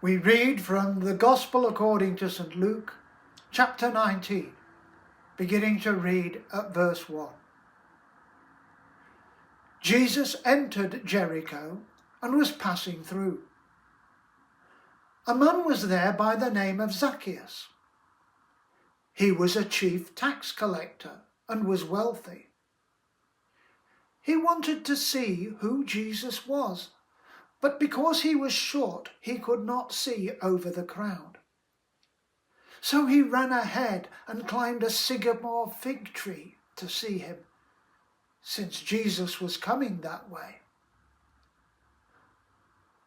We read from the Gospel according to St. Luke, chapter 19, beginning to read at verse 1. Jesus entered Jericho and was passing through. A man was there by the name of Zaccheus. He was a chief tax collector and was wealthy. He wanted to see who Jesus was, but because he was short, he could not see over the crowd. So he ran ahead and climbed a sycamore fig tree to see him, since Jesus was coming that way.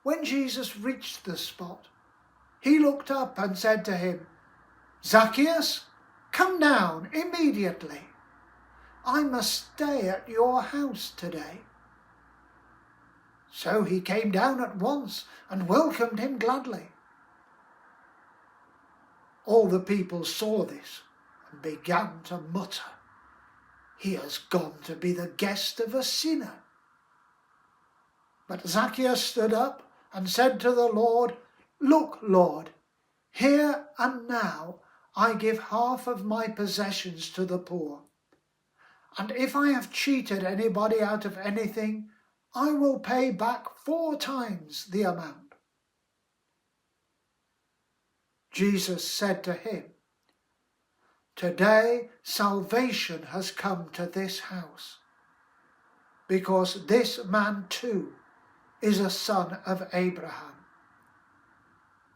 When Jesus reached the spot, he looked up and said to him, "Zaccheus, come down immediately. I must stay at your house today." So he came down at once and welcomed him gladly. All the people saw this and began to mutter, "He has gone to be the guest of a sinner." But Zaccheus stood up and said to the Lord, "Look, Lord, here and now I give half of my possessions to the poor, and if I have cheated anybody out of anything, I will pay back 4 times the amount." Jesus said to him, "Today salvation has come to this house, because this man too is a son of Abraham.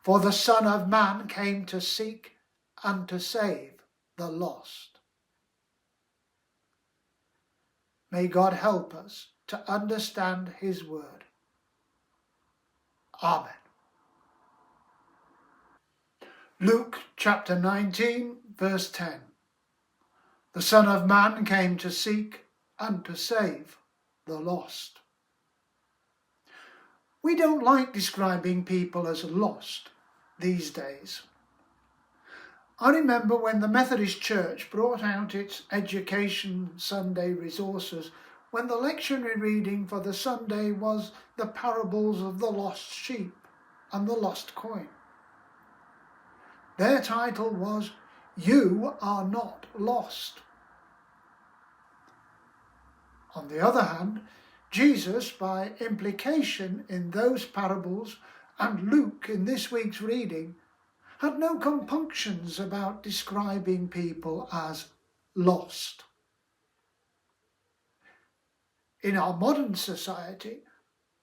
For the Son of Man came to seek and to save the lost." May God help us to understand his word. Amen. Luke chapter 19, verse 10. The Son of Man came to seek and to save the lost. We don't like describing people as lost these days. I remember when the Methodist Church brought out its Education Sunday resources, when the lectionary reading for the Sunday was the parables of the lost sheep and the lost coin. Their title was, "You Are Not Lost." On the other hand, Jesus, by implication in those parables, and Luke in this week's reading, had no compunctions about describing people as lost. In our modern society,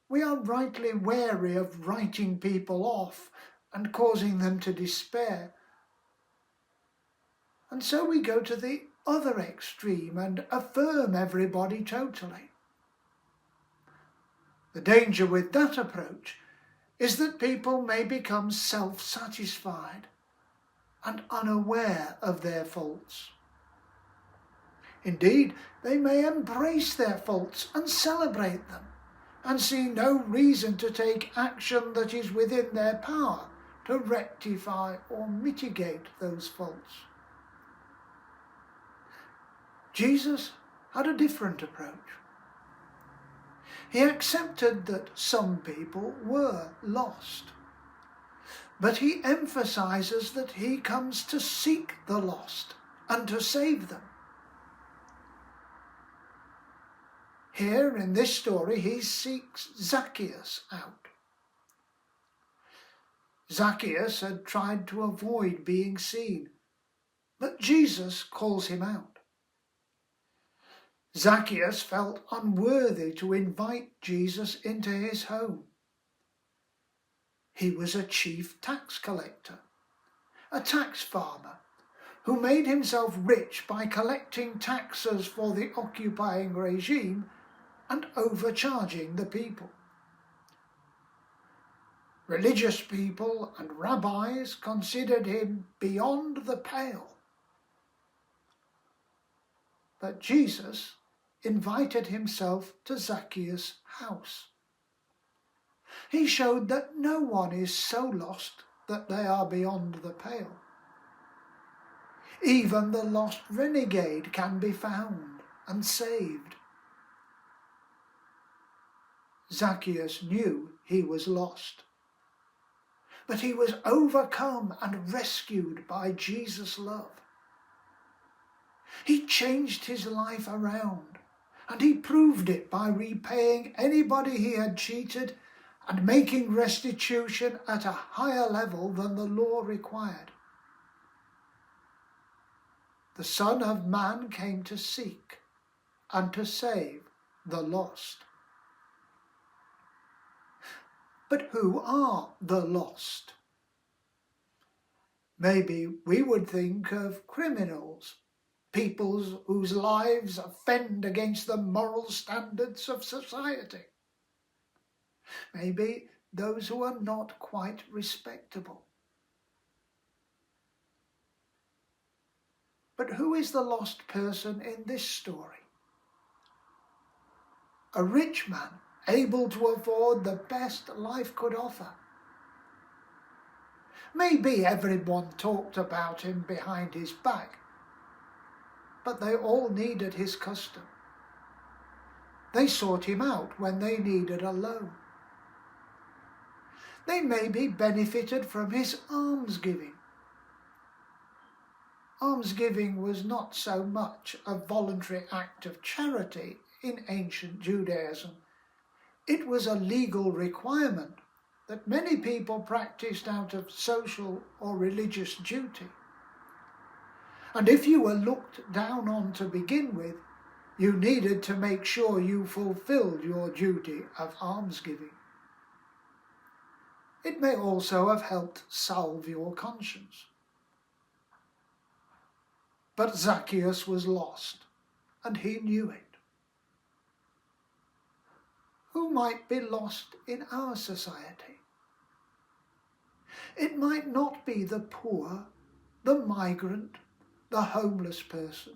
we are rightly wary of writing people off and causing them to despair. And so we go to the other extreme and affirm everybody totally. The danger with that approach is that people may become self-satisfied and unaware of their faults. Indeed, they may embrace their faults and celebrate them, and see no reason to take action that is within their power to rectify or mitigate those faults. Jesus had a different approach. He accepted that some people were lost, but he emphasizes that he comes to seek the lost and to save them. Here in this story, he seeks Zaccheus out. Zaccheus had tried to avoid being seen, but Jesus calls him out. Zaccheus felt unworthy to invite Jesus into his home. He was a chief tax collector, a tax farmer, who made himself rich by collecting taxes for the occupying regime and overcharging the people. Religious people and rabbis considered him beyond the pale. But Jesus invited himself to Zaccheus' house. He showed that no one is so lost that they are beyond the pale. Even the lost renegade can be found and saved. Zaccheus knew he was lost, but he was overcome and rescued by Jesus' love. He changed his life around, and he proved it by repaying anybody he had cheated and making restitution at a higher level than the law required. The Son of Man came to seek and to save the lost. But who are the lost? Maybe we would think of criminals, people whose lives offend against the moral standards of society. Maybe those who are not quite respectable. But who is the lost person in this story? A rich man, able to afford the best life could offer. Maybe everyone talked about him behind his back, but they all needed his custom. They sought him out when they needed a loan. They maybe benefited from his almsgiving. Almsgiving was not so much a voluntary act of charity in ancient Judaism. It was a legal requirement that many people practiced out of social or religious duty. And if you were looked down on to begin with, you needed to make sure you fulfilled your duty of almsgiving. It may also have helped salve your conscience. But Zaccheus was lost, and he knew it. Who might be lost in our society? It might not be the poor, the migrant, the homeless person.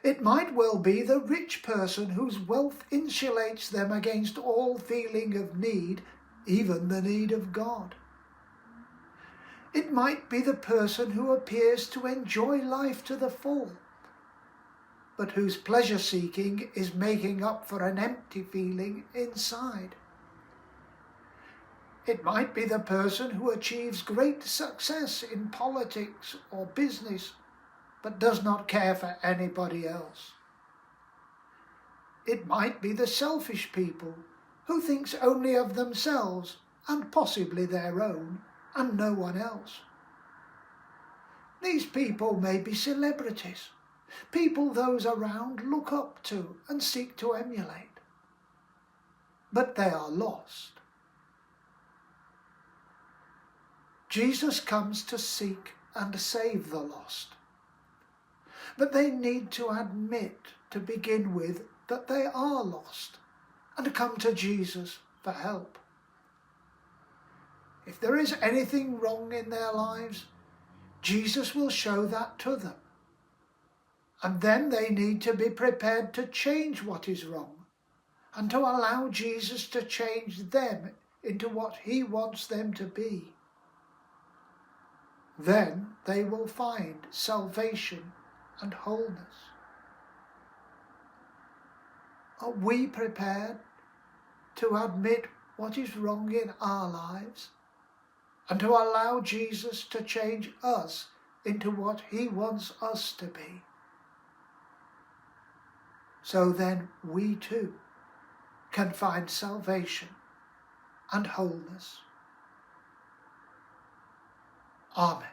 It might well be the rich person whose wealth insulates them against all feeling of need, even the need of God. It might be the person who appears to enjoy life to the full, but whose pleasure-seeking is making up for an empty feeling inside. It might be the person who achieves great success in politics or business, but does not care for anybody else. It might be the selfish people who thinks only of themselves and possibly their own and no one else. These people may be celebrities, people those around look up to and seek to emulate, but they are lost. Jesus comes to seek and save the lost, but they need to admit to begin with that they are lost and come to Jesus for help. If there is anything wrong in their lives, Jesus will show that to them. And then they need to be prepared to change what is wrong and to allow Jesus to change them into what he wants them to be. Then they will find salvation and wholeness. Are we prepared to admit what is wrong in our lives and to allow Jesus to change us into what he wants us to be? So then we too can find salvation and wholeness. Amen.